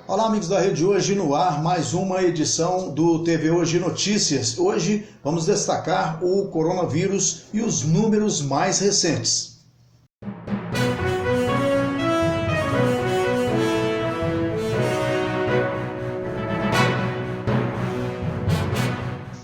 Olá, amigos da Rede Hoje, no ar mais uma edição do TV Hoje Notícias. Hoje vamos destacar o coronavírus e os números mais recentes.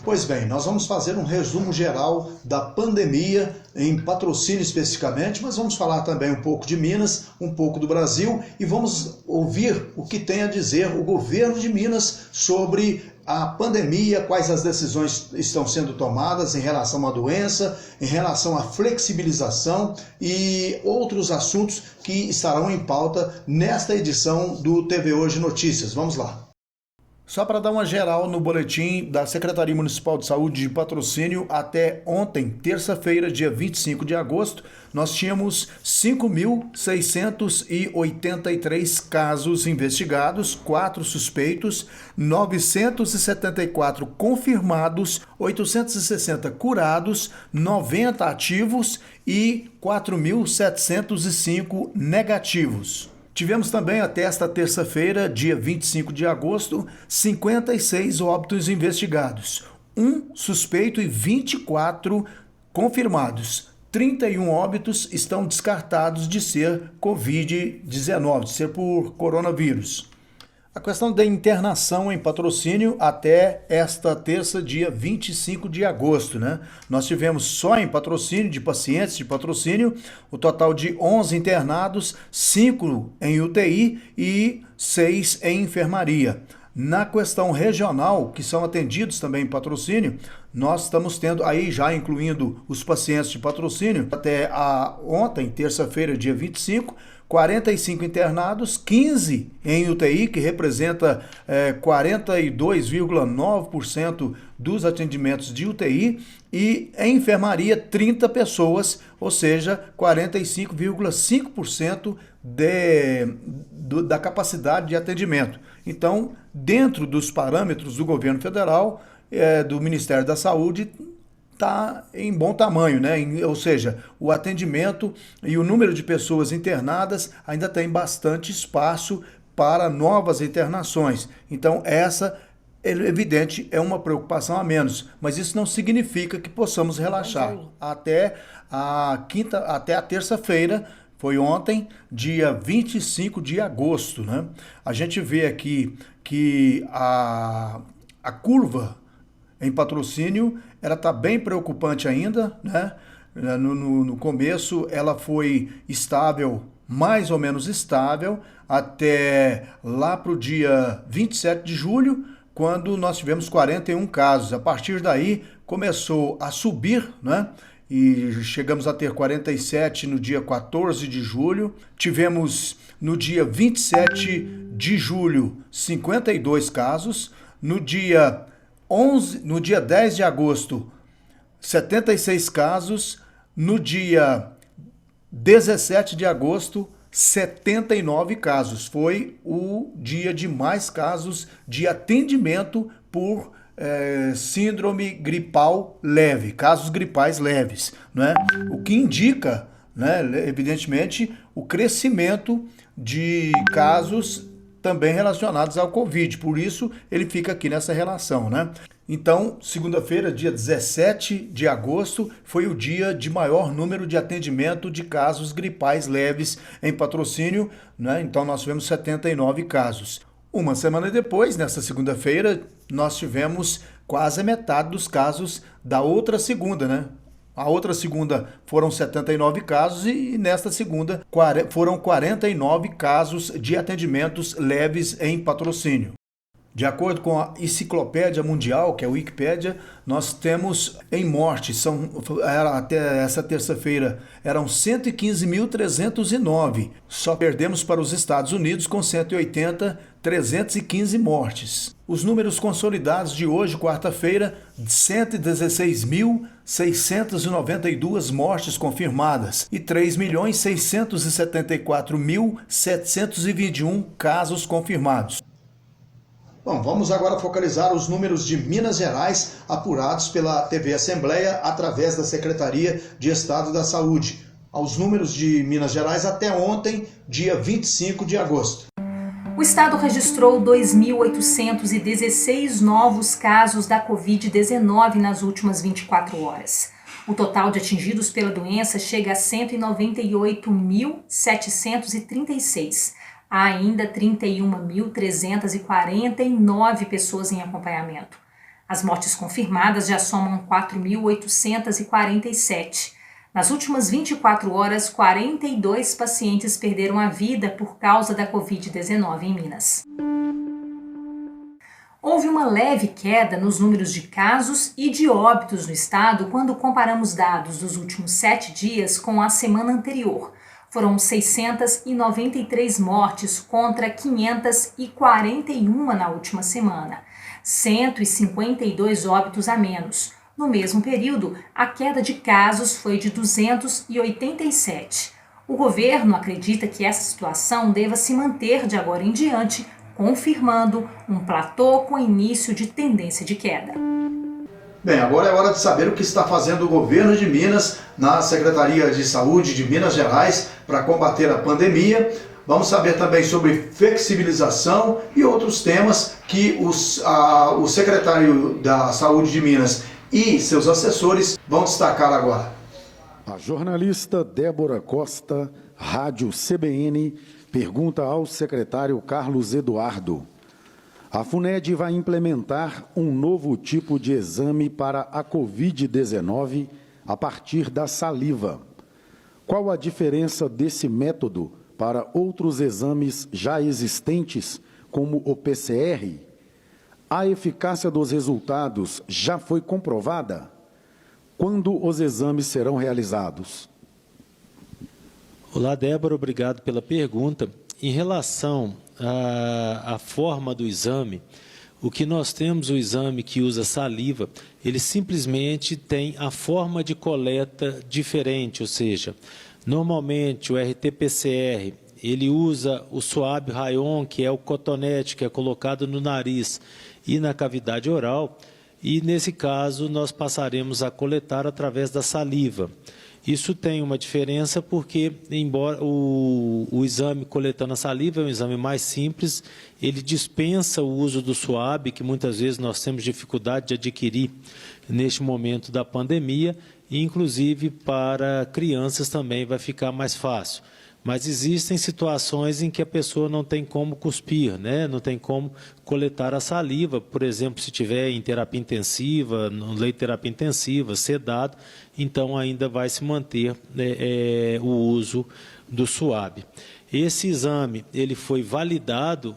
Pois bem, nós vamos fazer um resumo geral da pandemia em Patrocínio especificamente, mas vamos falar também um pouco de Minas, um pouco do Brasil e vamos ouvir o que tem a dizer o governo de Minas sobre a pandemia, quais as decisões estão sendo tomadas em relação à doença, em relação à flexibilização e outros assuntos que estarão em pauta nesta edição do TV Hoje Notícias. Vamos lá. Só para dar uma geral no boletim da Secretaria Municipal de Saúde de Patrocínio, até ontem, terça-feira, dia 25 de agosto, nós tínhamos 5.683 casos investigados, 4 suspeitos, 974 confirmados, 860 curados, 90 ativos e 4.705 negativos. Tivemos também até esta terça-feira, dia 25 de agosto, 56 óbitos investigados, 1 suspeito e 24 confirmados. 31 óbitos estão descartados de ser Covid-19, de ser por coronavírus. A questão da internação em Patrocínio até esta terça, dia 25 de agosto, né? Nós tivemos só em Patrocínio, de pacientes de Patrocínio, o total de 11 internados, 5 em UTI e 6 em enfermaria. Na questão regional, que são atendidos também em Patrocínio, nós estamos tendo aí, já incluindo os pacientes de Patrocínio, até ontem, terça-feira, dia 25, 45 internados, 15 em UTI, que representa 42,9% dos atendimentos de UTI, e em enfermaria 30 pessoas, ou seja, 45,5% da capacidade de atendimento. Então, dentro dos parâmetros do governo federal, do Ministério da Saúde, está em bom tamanho, né? Ou seja, o atendimento e o número de pessoas internadas ainda tem bastante espaço para novas internações. Então, essa, é evidente, é uma preocupação a menos, mas isso não significa que possamos relaxar. Até a terça-feira, foi ontem, dia 25 de agosto, né? A gente vê aqui que a curva em Patrocínio, ela está bem preocupante ainda, né? No começo ela foi estável, mais ou menos estável, até lá para o dia 27 de julho, quando nós tivemos 41 casos. A partir daí começou a subir, né? E chegamos a ter 47 no dia 14 de julho. Tivemos no dia 27 de julho 52 casos. No dia 10 de agosto, 76 casos. No dia 17 de agosto, 79 casos. Foi o dia de mais casos de atendimento por síndrome gripal leve, casos gripais leves, né? O que indica, né, evidentemente, o crescimento de casos também relacionados ao Covid, por isso ele fica aqui nessa relação, né? Então, segunda-feira, dia 17 de agosto, foi o dia de maior número de atendimento de casos gripais leves em Patrocínio, né? Então, nós tivemos 79 casos. Uma semana depois, nessa segunda-feira, nós tivemos quase a metade dos casos da outra segunda, né? A outra segunda foram 79 casos e nesta segunda foram 49 casos de atendimentos leves em Patrocínio. De acordo com a Enciclopédia Mundial, que é a Wikipédia, nós temos em morte, até essa terça-feira, eram 115.309. Só perdemos para os Estados Unidos com 180, 315 mortes. Os números consolidados de hoje, quarta-feira, 116.692 mortes confirmadas e 3.674.721 casos confirmados. Bom, vamos agora focalizar os números de Minas Gerais apurados pela TV Assembleia através da Secretaria de Estado da Saúde. Aos números de Minas Gerais até ontem, dia 25 de agosto. O estado registrou 2.816 novos casos da Covid-19 nas últimas 24 horas. O total de atingidos pela doença chega a 198.736. Há ainda 31.349 pessoas em acompanhamento. As mortes confirmadas já somam 4.847. Nas últimas 24 horas, 42 pacientes perderam a vida por causa da Covid-19 em Minas. Houve uma leve queda nos números de casos e de óbitos no estado quando comparamos dados dos últimos 7 dias com a semana anterior. Foram 693 mortes contra 541 na última semana. 152 óbitos a menos. No mesmo período, a queda de casos foi de 287. O governo acredita que essa situação deva se manter de agora em diante, confirmando um platô com início de tendência de queda. Bem, agora é hora de saber o que está fazendo o governo de Minas na Secretaria de Saúde de Minas Gerais para combater a pandemia. Vamos saber também sobre flexibilização e outros temas que o secretário da Saúde de Minas e seus assessores vão destacar agora. A jornalista Débora Costa, Rádio CBN, pergunta ao secretário Carlos Eduardo. A FUNED vai implementar um novo tipo de exame para a Covid-19 a partir da saliva. Qual a diferença desse método para outros exames já existentes, como o PCR? A eficácia dos resultados já foi comprovada? Quando os exames serão realizados? Olá, Débora, obrigado pela pergunta. Em relação à forma do exame, o que nós temos, o exame que usa saliva, ele simplesmente tem a forma de coleta diferente, ou seja, normalmente o RT-PCR, ele usa o suave rayon, que é o cotonete, que é colocado no nariz e na cavidade oral, e nesse caso nós passaremos a coletar através da saliva. Isso tem uma diferença porque, embora o exame coletando a saliva é um exame mais simples, ele dispensa o uso do suave, que muitas vezes nós temos dificuldade de adquirir neste momento da pandemia, e inclusive para crianças também vai ficar mais fácil. Mas existem situações em que a pessoa não tem como cuspir, né? Não tem como coletar a saliva, por exemplo, se tiver em terapia intensiva, no leito de terapia intensiva, sedado, então ainda vai se manter o uso do SUAB. Esse exame ele foi validado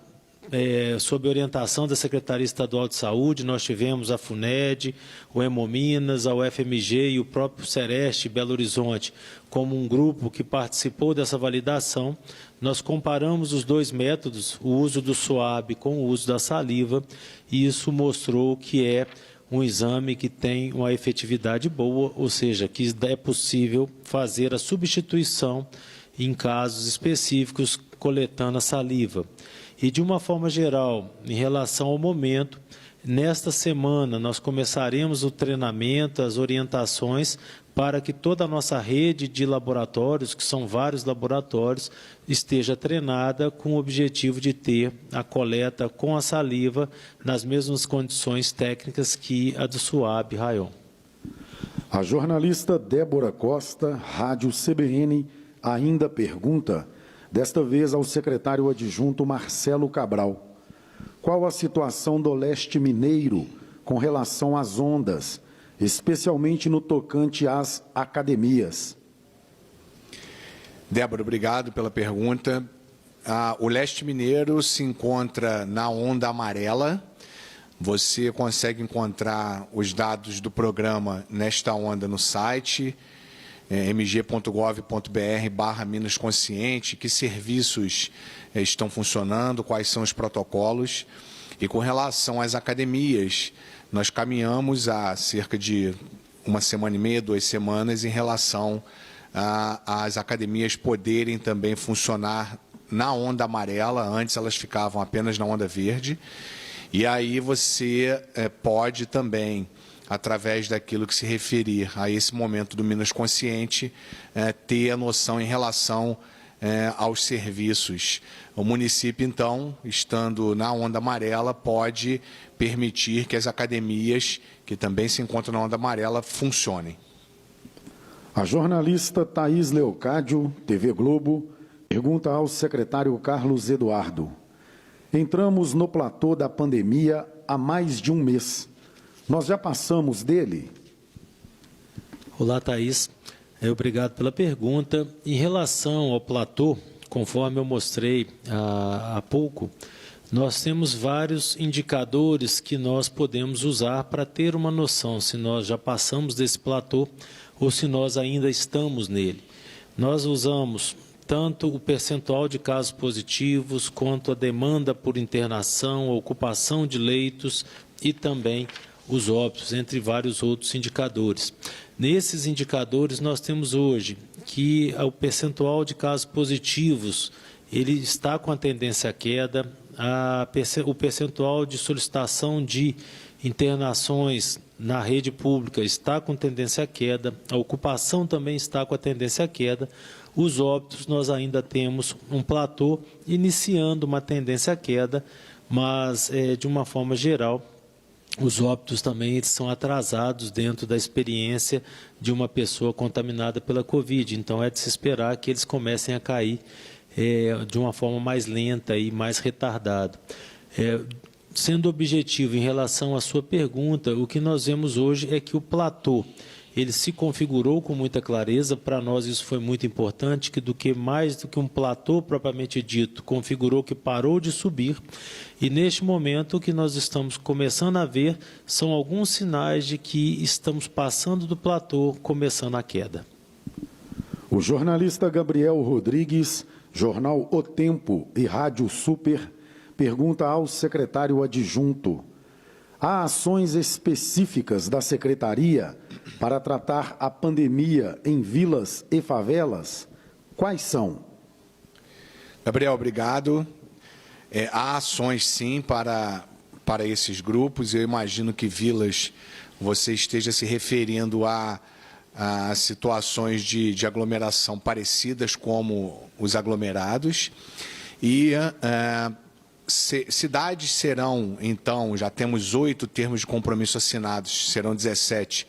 sob orientação da Secretaria Estadual de Saúde. Nós tivemos a FUNED, o Hemominas, a UFMG e o próprio Sereste Belo Horizonte como um grupo que participou dessa validação. Nós comparamos os dois métodos, o uso do SUAB com o uso da saliva, e isso mostrou que é um exame que tem uma efetividade boa, ou seja, que é possível fazer a substituição em casos específicos coletando a saliva. E, de uma forma geral, em relação ao momento, nesta semana nós começaremos o treinamento, as orientações, para que toda a nossa rede de laboratórios, que são vários laboratórios, esteja treinada com o objetivo de ter a coleta com a saliva nas mesmas condições técnicas que a do SUAB rayon. A jornalista Débora Costa, Rádio CBN, ainda pergunta, desta vez ao secretário adjunto Marcelo Cabral, qual a situação do leste mineiro com relação às ondas, especialmente no tocante às academias? Débora, obrigado pela pergunta. O leste mineiro se encontra na onda amarela. Você consegue encontrar os dados do programa nesta onda no site mg.gov.br/Minas Consciente, que serviços estão funcionando, quais são os protocolos. E com relação às academias, nós caminhamos há cerca de uma semana e meia, 2 semanas, em relação às academias poderem também funcionar na onda amarela. Antes elas ficavam apenas na onda verde. E aí você pode também, através daquilo que se referir a esse momento do Minas Consciente, ter a noção em relação aos serviços. O município, então, estando na onda amarela, pode permitir que as academias, que também se encontram na onda amarela, funcionem. A jornalista Thaís Leocádio, TV Globo, pergunta ao secretário Carlos Eduardo. Entramos no platô da pandemia há mais de um mês. Nós já passamos dele? Olá, Thaís. Obrigado pela pergunta. Em relação ao platô, conforme eu mostrei há pouco, nós temos vários indicadores que nós podemos usar para ter uma noção se nós já passamos desse platô ou se nós ainda estamos nele. Nós usamos tanto o percentual de casos positivos, quanto a demanda por internação, a ocupação de leitos e também os óbitos, entre vários outros indicadores. Nesses indicadores, nós temos hoje que o percentual de casos positivos ele está com a tendência à queda, o percentual de solicitação de internações na rede pública está com tendência à queda, a ocupação também está com a tendência à queda, os óbitos nós ainda temos um platô iniciando uma tendência à queda, mas de uma forma geral, os óbitos também eles são atrasados dentro da experiência de uma pessoa contaminada pela Covid. Então, é de se esperar que eles comecem a cair de uma forma mais lenta e mais retardada. Sendo objetivo em relação à sua pergunta, o que nós vemos hoje é que o platô ele se configurou com muita clareza. Para nós isso foi muito importante, que mais do que um platô propriamente dito, configurou que parou de subir. E neste momento o que nós estamos começando a ver são alguns sinais de que estamos passando do platô, começando a queda. O jornalista Gabriel Rodrigues, jornal O Tempo e Rádio Super, pergunta ao secretário adjunto. Há ações específicas da secretaria para tratar a pandemia em vilas e favelas? Quais são? Gabriel, obrigado. Há ações, sim, para esses grupos. Eu imagino que vilas você esteja se referindo a situações de aglomeração parecidas como os aglomerados. E cidades serão, então, já temos 8 termos de compromisso assinados, serão 17.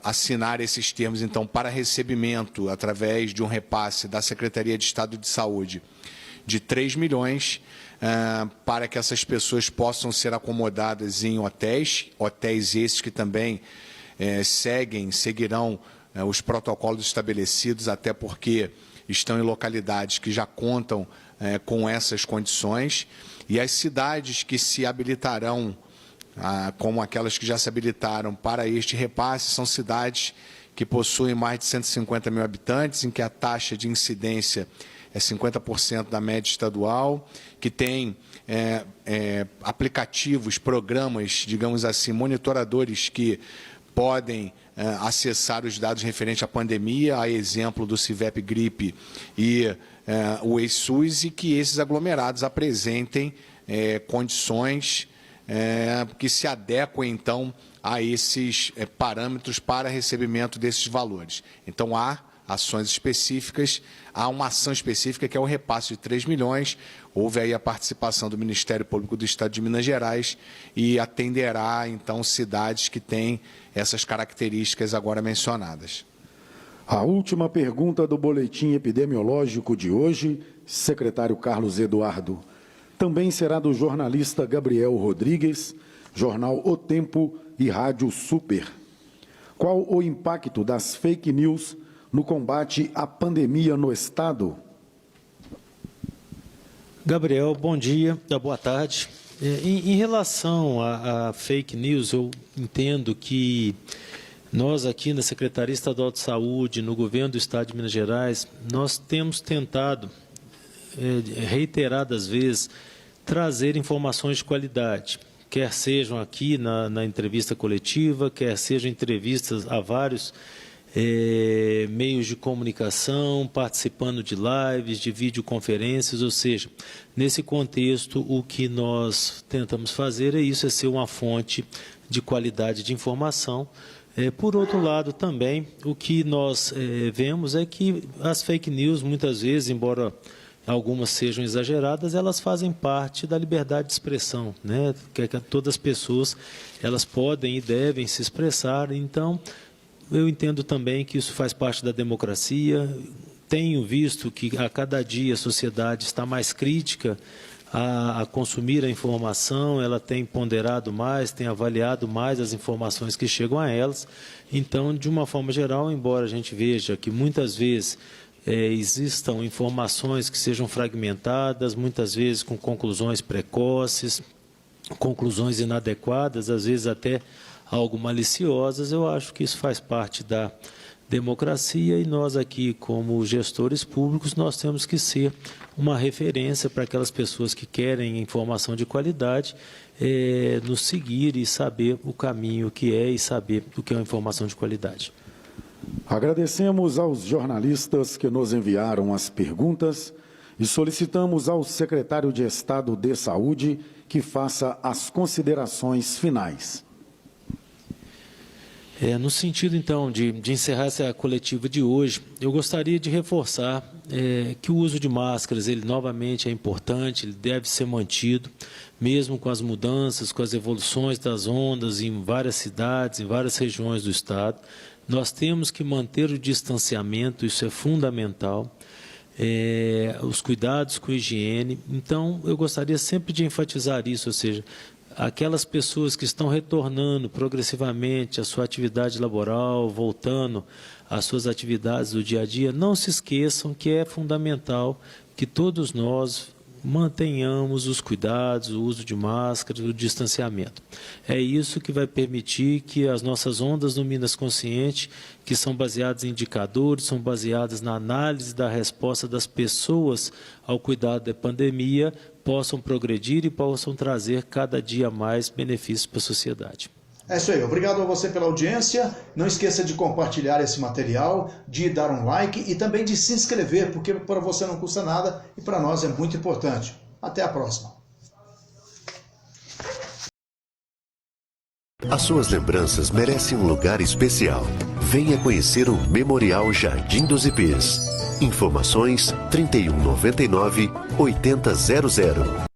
Assinar esses termos, então, para recebimento, através de um repasse da Secretaria de Estado de Saúde, de 3 milhões, para que essas pessoas possam ser acomodadas em hotéis esses que também seguirão os protocolos estabelecidos, até porque estão em localidades que já contam com essas condições, e as cidades que se habilitarão, como aquelas que já se habilitaram para este repasse, são cidades que possuem mais de 150 mil habitantes, em que a taxa de incidência é 50% da média estadual, que tem aplicativos, programas, digamos assim, monitoradores que podem acessar os dados referentes à pandemia, a exemplo do CIVEP Gripe e o ex-SUS, e que esses aglomerados apresentem condições que se adequem, então, a esses parâmetros para recebimento desses valores. Então, há ações específicas, há uma ação específica que é o repasse de 3 milhões, houve aí a participação do Ministério Público do Estado de Minas Gerais e atenderá, então, cidades que têm essas características agora mencionadas. A última pergunta do boletim epidemiológico de hoje, secretário Carlos Eduardo, também será do jornalista Gabriel Rodrigues, jornal O Tempo e Rádio Super. Qual o impacto das fake news no combate à pandemia no Estado? Gabriel, bom dia, boa tarde. Em relação a fake news, eu entendo que nós aqui na Secretaria Estadual de Saúde, no governo do Estado de Minas Gerais, nós temos tentado, reiteradas vezes, trazer informações de qualidade, quer sejam aqui na entrevista coletiva, quer sejam entrevistas a vários meios de comunicação, participando de lives, de videoconferências, ou seja, nesse contexto, o que nós tentamos fazer é ser uma fonte de qualidade de informação, Por outro lado, também, o que nós vemos é que as fake news, muitas vezes, embora algumas sejam exageradas, elas fazem parte da liberdade de expressão, né? Que todas as pessoas, elas podem e devem se expressar. Então, eu entendo também que isso faz parte da democracia. Tenho visto que a cada dia a sociedade está mais crítica a consumir a informação, ela tem ponderado mais, tem avaliado mais as informações que chegam a elas. Então, de uma forma geral, embora a gente veja que muitas vezes existam informações que sejam fragmentadas, muitas vezes com conclusões precoces, conclusões inadequadas, às vezes até algo maliciosas, eu acho que isso faz parte da democracia e nós aqui, como gestores públicos, nós temos que ser uma referência para aquelas pessoas que querem informação de qualidade, nos seguir e saber o caminho que é e saber o que é uma informação de qualidade. Agradecemos aos jornalistas que nos enviaram as perguntas e solicitamos ao secretário de Estado de Saúde que faça as considerações finais. No sentido, então, de encerrar essa coletiva de hoje, eu gostaria de reforçar que o uso de máscaras, ele novamente é importante, ele deve ser mantido, mesmo com as mudanças, com as evoluções das ondas em várias cidades, em várias regiões do Estado. Nós temos que manter o distanciamento, isso é fundamental, os cuidados com a higiene. Então, eu gostaria sempre de enfatizar isso, ou seja, aquelas pessoas que estão retornando progressivamente à sua atividade laboral, voltando às suas atividades do dia a dia, não se esqueçam que é fundamental que todos nós mantenhamos os cuidados, o uso de máscaras, o distanciamento. É isso que vai permitir que as nossas ondas no Minas Consciente, que são baseadas em indicadores, são baseadas na análise da resposta das pessoas ao cuidado da pandemia, possam progredir e possam trazer cada dia mais benefícios para a sociedade. É isso aí, obrigado a você pela audiência, não esqueça de compartilhar esse material, de dar um like e também de se inscrever, porque para você não custa nada e para nós é muito importante. Até a próxima. As suas lembranças merecem um lugar especial. Venha conhecer o Memorial Jardim dos Ipês. Informações 3199-8000.